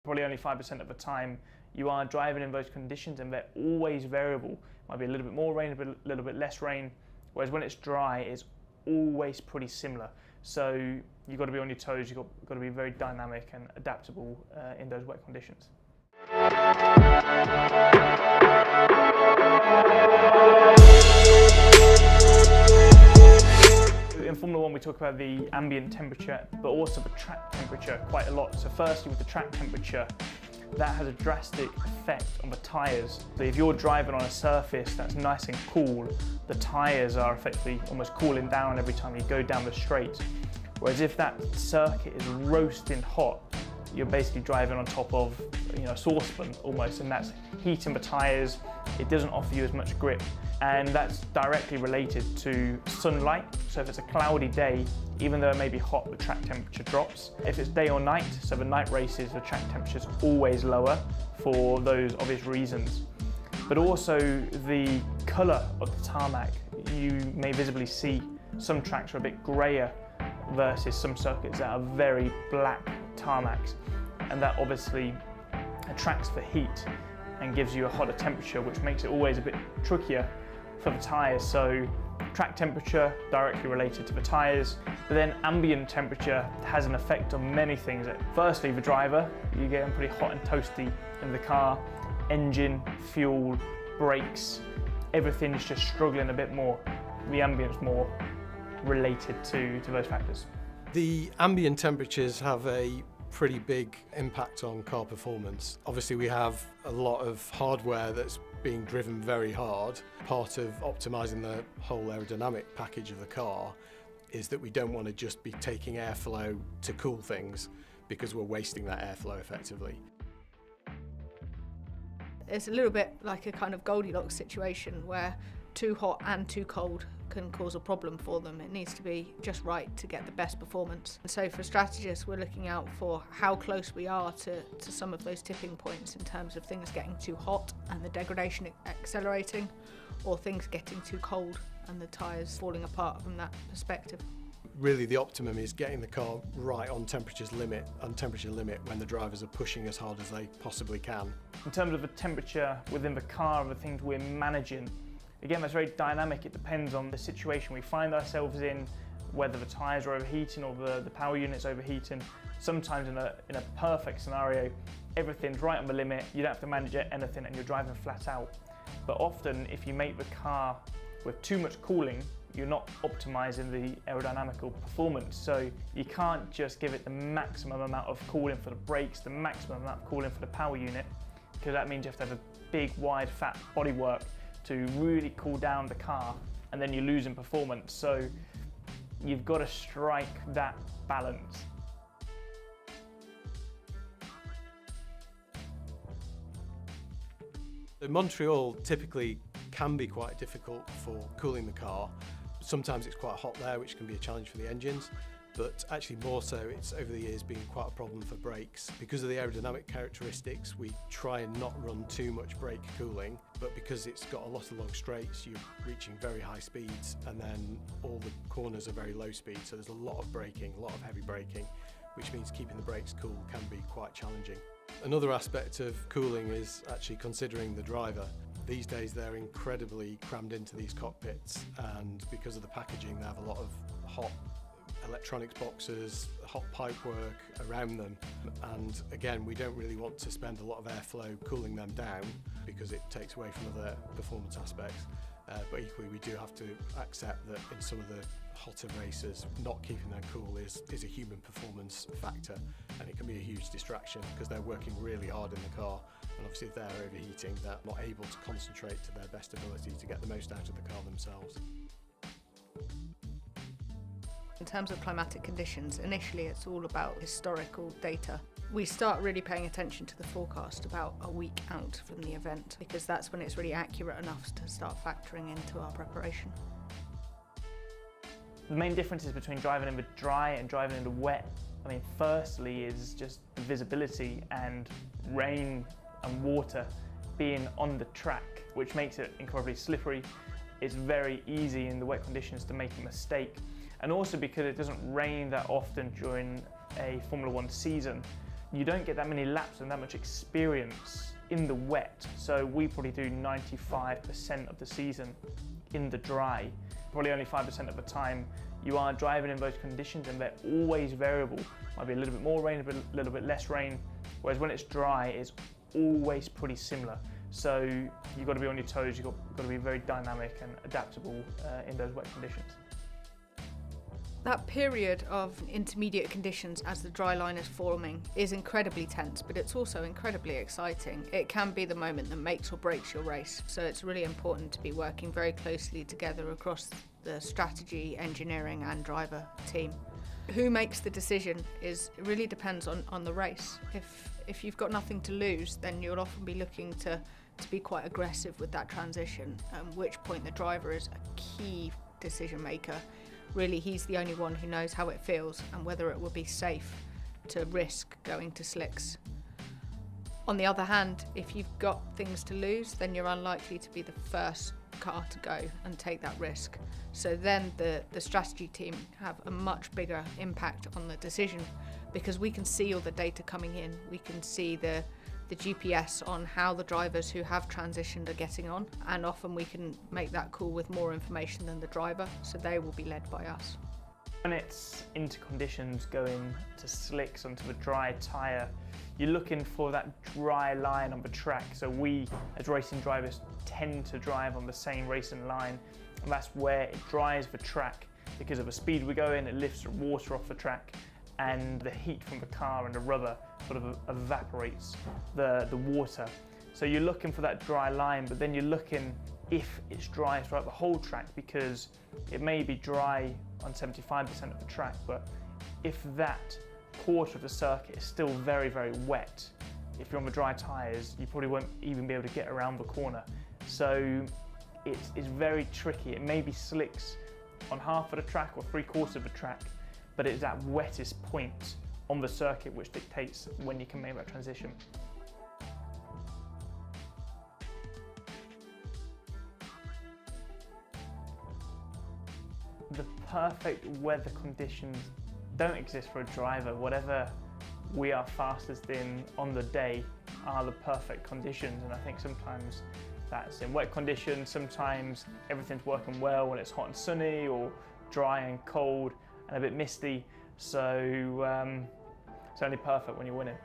Probably only 5% of the time you are driving in those conditions, and they're always variable. Might be a little bit more rain, a little bit less rain, whereas when it's dry, it's always pretty similar. So you've got to be on your toes, you've got to be very dynamic and adaptable in those wet conditions. In Formula 1 we talk about the ambient temperature, but also the track temperature quite a lot. So firstly, with the track temperature, that has a drastic effect on the tyres. So if you're driving on a surface that's nice and cool, the tyres are effectively almost cooling down every time you go down the straight. Whereas if that circuit is roasting hot, you're basically driving on top of a saucepan almost, and that's heating the tyres. It doesn't offer you as much grip, and that's directly related to sunlight. So if it's a cloudy day, even though it may be hot, the track temperature drops. If it's day or night, so the night races, the track temperature is always lower for those obvious reasons. But also the colour of the tarmac. You may visibly see some tracks are a bit grayer versus some circuits that are very black tarmacs, and that obviously attracts the heat and gives you a hotter temperature, which makes it always a bit trickier for the tyres. So track temperature directly related to the tyres, but then ambient temperature has an effect on many things. Firstly, the driver, you're getting pretty hot and toasty in the car, engine, fuel, brakes, everything's just struggling a bit more. The ambient's more related to those factors. The ambient temperatures have a pretty big impact on car performance. Obviously we have a lot of hardware that's being driven very hard. Part of optimising the whole aerodynamic package of the car is that we don't want to just be taking airflow to cool things, because we're wasting that airflow effectively. It's a little bit like a kind of Goldilocks situation where too hot and too cold can cause a problem for them. It needs to be just right to get the best performance. And so for strategists, we're looking out for how close we are to some of those tipping points in terms of things getting too hot and the degradation accelerating, or things getting too cold and the tyres falling apart from that perspective. Really the optimum is getting the car right on temperature limit when the drivers are pushing as hard as they possibly can. In terms of the temperature within the car and the things we're managing, again, that's very dynamic. It depends on the situation we find ourselves in, whether the tyres are overheating or the power unit's overheating. Sometimes in a perfect scenario, everything's right on the limit, you don't have to manage anything and you're driving flat out. But often, if you make the car with too much cooling, you're not optimising the aerodynamical performance. So you can't just give it the maximum amount of cooling for the brakes, the maximum amount of cooling for the power unit, because that means you have to have a big, wide, fat bodywork to really cool down the car, and then you're losing performance. So you've got to strike that balance. Montreal typically can be quite difficult for cooling the car. Sometimes it's quite hot there, which can be a challenge for the engines, but actually more so it's over the years been quite a problem for brakes. Because of the aerodynamic characteristics, we try and not run too much brake cooling, but because it's got a lot of long straights, you're reaching very high speeds, and then all the corners are very low speed, so there's a lot of braking, a lot of heavy braking, which means keeping the brakes cool can be quite challenging. Another aspect of cooling is actually considering the driver. These days they're incredibly crammed into these cockpits, and because of the packaging they have a lot of hot electronics boxes, hot pipework around them, and again we don't really want to spend a lot of airflow cooling them down because it takes away from other performance aspects, but equally we do have to accept that in some of the hotter races not keeping them cool is a human performance factor, and it can be a huge distraction because they're working really hard in the car, and obviously if they're overheating they're not able to concentrate to their best ability to get the most out of the car themselves. In terms of climatic conditions, initially it's all about historical data. We start really paying attention to the forecast about a week out from the event, because that's when it's really accurate enough to start factoring into our preparation. The main differences between driving in the dry and driving in the wet, firstly is just the visibility and rain and water being on the track, which makes it incredibly slippery. It's very easy in the wet conditions to make a mistake. And also because it doesn't rain that often during a Formula 1 season, you don't get that many laps and that much experience in the wet. So we probably do 95% of the season in the dry. Probably only 5% of the time you are driving in those conditions, and they're always variable. Might be a little bit more rain, a little bit less rain. Whereas when it's dry, it's always pretty similar. So you've got to be on your toes, you've got to be very dynamic and adaptable in those wet conditions. That period of intermediate conditions as the dry line is forming is incredibly tense, but it's also incredibly exciting. It can be the moment that makes or breaks your race, so it's really important to be working very closely together across the strategy, engineering and driver team. Who makes the decision it really depends on the race. If you've got nothing to lose, then you'll often be looking to be quite aggressive with that transition, at which point the driver is a key decision maker. Really, he's the only one who knows how it feels and whether it will be safe to risk going to slicks. On the other hand, if you've got things to lose, then you're unlikely to be the first car to go and take that risk. So then the strategy team have a much bigger impact on the decision, because we can see all the data coming in. We can see the GPS on how the drivers who have transitioned are getting on, and often we can make that call with more information than the driver, so they will be led by us. When it's into conditions going to slicks onto the dry tyre, you're looking for that dry line on the track. So we as racing drivers tend to drive on the same racing line, and that's where it dries the track. Because of the speed we go in, it lifts the water off the track, and the heat from the car and the rubber sort of evaporates the water. So you're looking for that dry line, but then you're looking if it's dry throughout the whole track, because it may be dry on 75% of the track, but if that quarter of the circuit is still very, very wet, if you're on the dry tyres, you probably won't even be able to get around the corner. So it's very tricky. It may be slicks on half of the track or 3/4 of the track, but it's that wettest point on the circuit which dictates when you can make that transition. The perfect weather conditions don't exist for a driver. Whatever we are fastest in on the day are the perfect conditions, and I think sometimes that's in wet conditions, sometimes everything's working well when it's hot and sunny, or dry and cold and a bit misty, so it's only perfect when you're winning.